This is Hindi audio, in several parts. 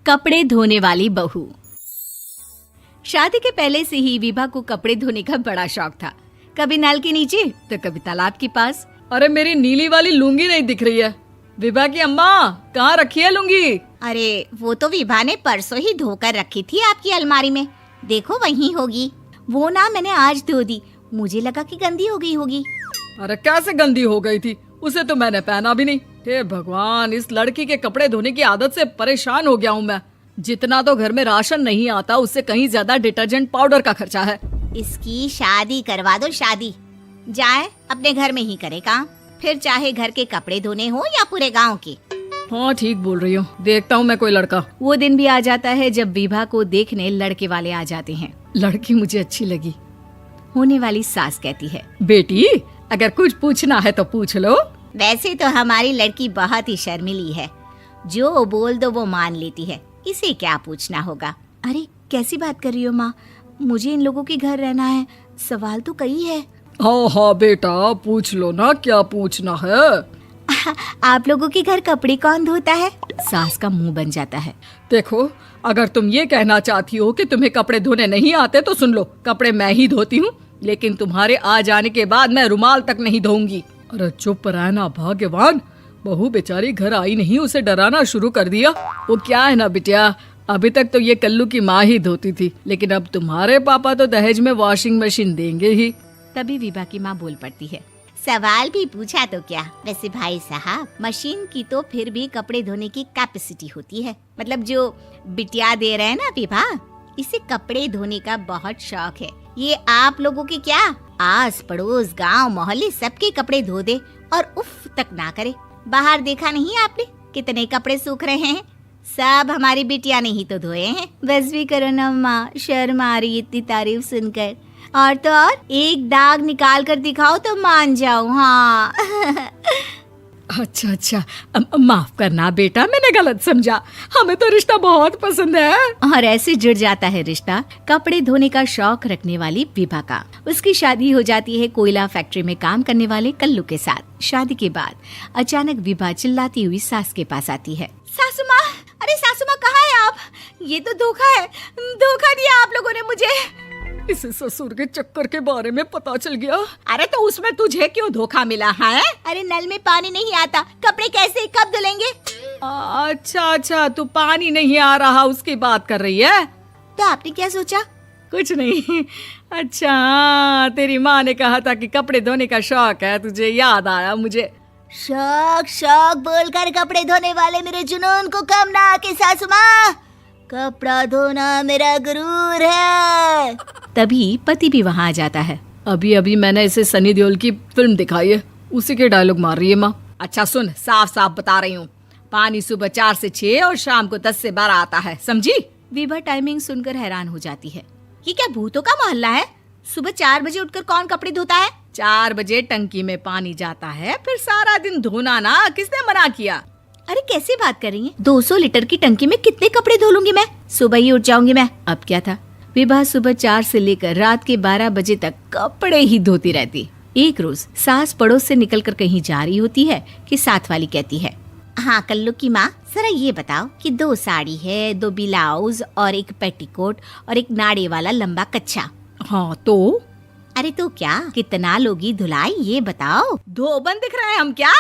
कपड़े धोने वाली बहू। शादी के पहले से ही विभा को कपड़े धोने का बड़ा शौक था। कभी नल के नीचे तो कभी तालाब के पास। अरे मेरी नीली वाली लुंगी नहीं दिख रही है। विभा की अम्मा, कहाँ रखी है लुंगी? अरे वो तो विभा ने परसों ही धोकर रखी थी आपकी अलमारी में, देखो वहीं होगी। वो ना मैंने आज धो दी, मुझे लगा कि गंदी हो गई होगी। अरे कैसे गंदी हो गई थी? उसे तो मैंने पहना भी नहीं। हे भगवान, इस लड़की के कपड़े धोने की आदत से परेशान हो गया हूँ मैं। जितना तो घर में राशन नहीं आता, उससे कहीं ज्यादा डिटर्जेंट पाउडर का खर्चा है। इसकी शादी करवा दो, शादी जाए अपने घर में ही करे काम, फिर चाहे घर के कपड़े धोने हो या पूरे गांव के। हाँ ठीक बोल रही हूँ, देखता हूँ मैं कोई लड़का। वो दिन भी आ जाता है जब विभा को देखने लड़के वाले आ जाते हैं। लड़की मुझे अच्छी लगी। होने वाली सास कहती है, बेटी अगर कुछ पूछना है तो पूछ लो। वैसे तो हमारी लड़की बहुत ही शर्मीली है, जो बोल दो वो मान लेती है, इसे क्या पूछना होगा। अरे कैसी बात कर रही हो माँ, मुझे इन लोगों के घर रहना है, सवाल तो कई है। हाँ हाँ बेटा, पूछ लो ना, क्या पूछना है। आप लोगों के घर कपड़े कौन धोता है? सास का मुंह बन जाता है। देखो, अगर तुम ये कहना चाहती हो कि तुम्हें कपड़े धोने नहीं आते तो सुन लो, कपड़े मैं ही धोती हूँ, लेकिन तुम्हारे आ जाने के बाद मैं रुमाल तक नहीं धोऊंगी। अरे चुप रहना भाग्यवान, बहू बेचारी घर आई नहीं, उसे डराना शुरू कर दिया। वो क्या है ना बिटिया, अभी तक तो ये कल्लू की माँ ही धोती थी, लेकिन अब तुम्हारे पापा तो दहेज में वॉशिंग मशीन देंगे ही। तभी विभा की माँ बोल पड़ती है, सवाल भी पूछा तो क्या। वैसे भाई साहब, मशीन की तो फिर भी कपड़े धोने की कैपेसिटी होती है। मतलब जो बिटिया दे रहे हैं ना विभा, इसे कपड़े धोने का बहुत शौक है। ये आप लोगों के क्या, आस पड़ोस गांव मोहल्ले सबके कपड़े धो दे और उफ तक ना करे। बाहर देखा नहीं आपने कितने कपड़े सूख रहे हैं? सब हमारी बिटिया ने ही तो धोए हैं। बस भी करो ना माँ, शर्म आ रही इतनी तारीफ सुनकर। और तो और एक दाग निकाल कर दिखाओ तो मान जाओ। हाँ अच्छा, माफ करना बेटा, मैंने गलत समझा। हमें तो रिश्ता बहुत पसंद है। और ऐसे जुड़ जाता है रिश्ता कपड़े धोने का शौक रखने वाली विभा का। उसकी शादी हो जाती है कोयला फैक्ट्री में काम करने वाले कल्लू के साथ। शादी के बाद अचानक विभा चिल्लाती हुई सास के पास आती है। सासू माँ, अरे सासू माँ कहाँ है आप? ये तो धोखा है, धोखा दिया आप लोगों ने मुझे। इसे ससुर के चक्कर के बारे में पता चल गया। अरे तो उसमें तुझे क्यों धोखा मिला है? अरे नल में पानी नहीं आता, कपड़े कैसे कब धुलेंगे? अच्छा, तू पानी नहीं आ रहा उसकी बात कर रही है। तो आपने क्या सोचा? कुछ नहीं। अच्छा, तेरी माँ ने कहा था कि कपड़े धोने का शौक है तुझे, याद आया मुझे। शौक बोलकर कपड़े धोने वाले मेरे जुनून को कम ना आके सासू माँ, कपड़ा धोना मेरा गुरूर है। तभी पति भी वहाँ आ जाता है। अभी मैंने इसे सनी देओल की फिल्म दिखाई है, उसी के डायलॉग मार रही है माँ। अच्छा सुन, साफ साफ बता रही हूँ, पानी सुबह 4 से 6 और शाम को 10 से 12 आता है, समझी? विभा टाइमिंग सुनकर हैरान हो जाती है। ये क्या भूतों का मोहल्ला है? सुबह 4 बजे उठकर कौन कपड़े धोता है? 4 बजे टंकी में पानी जाता है, फिर सारा दिन धोना ना, किसने मना किया? अरे कैसी बात कर रही हैं? 200 लीटर की टंकी में कितने कपड़े धो लूंगी मैं? सुबह ही उठ जाऊंगी मैं। अब क्या था, विभा सुबह 4 से लेकर रात के 12 बजे तक कपड़े ही धोती रहती। एक रोज सास पड़ोस से निकलकर कहीं जा रही होती है कि साथ वाली कहती है, हाँ कल्लू की माँ, जरा ये बताओ कि 2 साड़ी है, 2 ब्लाउज और एक पेटीकोट और एक नाड़े वाला लंबा कच्छा। हाँ तो? अरे तो क्या, कितना लोगी धुलाई ये बताओ। धोबन दिख रहे हैं हम क्या?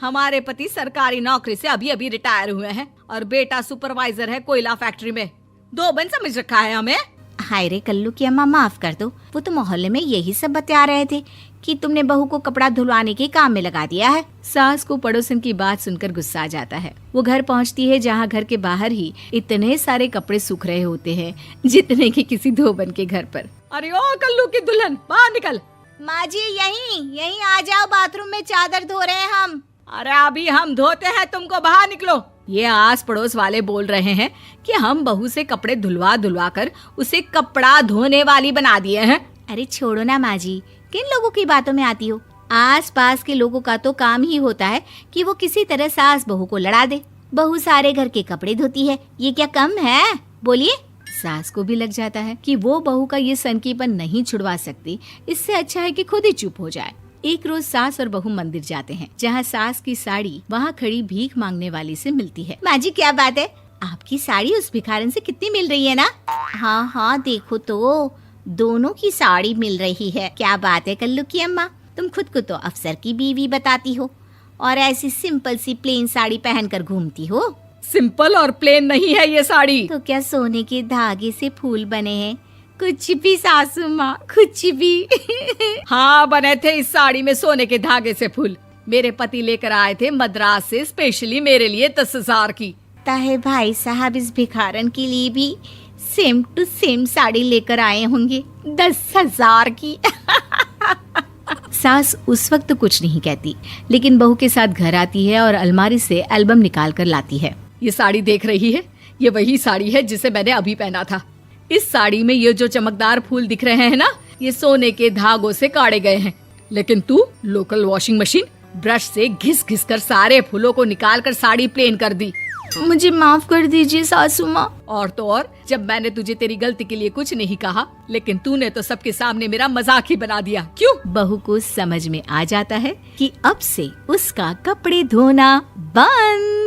हमारे पति सरकारी नौकरी से अभी रिटायर हुए हैं और बेटा सुपरवाइजर है कोयला फैक्ट्री में। धोबन समझ रखा है हमें? हाय रे कल्लू की अम्मा, माफ कर दो, वो तो मोहल्ले में यही सब बता रहे थे कि तुमने बहू को कपड़ा धुलवाने के काम में लगा दिया है। सास को पड़ोसन की बात सुनकर गुस्सा आ जाता है। वो घर पहुंचती है जहां घर के बाहर ही इतने सारे कपड़े सूख रहे होते हैं जितने कि किसी धोबन के घर पर। अरे ओ कल्लू की दुल्हन, बाहर निकल। माँ जी यहीं आ जाओ, बाथरूम में चादर धो रहे हैं हम। अरे अभी हम धोते हैं, तुमको बाहर निकलो। ये आस पड़ोस वाले बोल रहे हैं कि हम बहू से कपड़े धुलवा कर उसे कपड़ा धोने वाली बना दिए हैं। अरे छोड़ो ना माँ जी, किन लोगों की बातों में आती हो? आस पास के लोगों का तो काम ही होता है कि वो किसी तरह सास बहू को लड़ा दे। बहू सारे घर के कपड़े धोती है, ये क्या कम है? बोलिए। सास को भी लग जाता है कि वो बहू का ये सनकीपन नहीं छुड़वा सकती, इससे अच्छा है कि खुद ही चुप हो जाए। एक रोज सास और बहू मंदिर जाते हैं, जहाँ सास की साड़ी वहाँ खड़ी भीख मांगने वाली से मिलती है। माँ जी क्या बात है, आपकी साड़ी उस भिखारन से कितनी मिल रही है ना? हाँ हाँ, देखो तो दोनों की साड़ी मिल रही है। क्या बात है कल्लू की अम्मा, तुम खुद को तो अफसर की बीवी बताती हो और ऐसी सिंपल सी प्लेन साड़ी पहनकर घूमती हो। सिंपल और प्लेन नहीं है ये साड़ी। तो क्या सोने के धागे से फूल बने हैं? कुछ भी सासू माँ, कुछ भी। हाँ, बने थे इस साड़ी में सोने के धागे से फूल। मेरे पति लेकर आए थे मद्रास से स्पेशली मेरे लिए 10,000 की। ताहे भाई साहब इस भिखारन के लिए भी सेम टू सेम साड़ी लेकर आए होंगे 10,000 की। सास उस वक्त तो कुछ नहीं कहती, लेकिन बहू के साथ घर आती है और अलमारी से एल्बम निकाल कर लाती है। ये साड़ी देख रही है, ये वही साड़ी है जिसे मैंने अभी पहना था। इस साड़ी में ये जो चमकदार फूल दिख रहे हैं ना, ये सोने के धागों से काढ़े गए हैं। लेकिन तू लोकल वॉशिंग मशीन ब्रश से घिस घिस कर सारे फूलों को निकाल कर साड़ी प्लेन कर दी। मुझे माफ कर दीजिए सासू माँ। और तो और, जब मैंने तुझे तेरी गलती के लिए कुछ नहीं कहा, लेकिन तूने तो सबके सामने मेरा मजाक ही बना दिया। क्यों? बहू को समझ में आ जाता है कि अब से उसका कपड़े धोना बंद।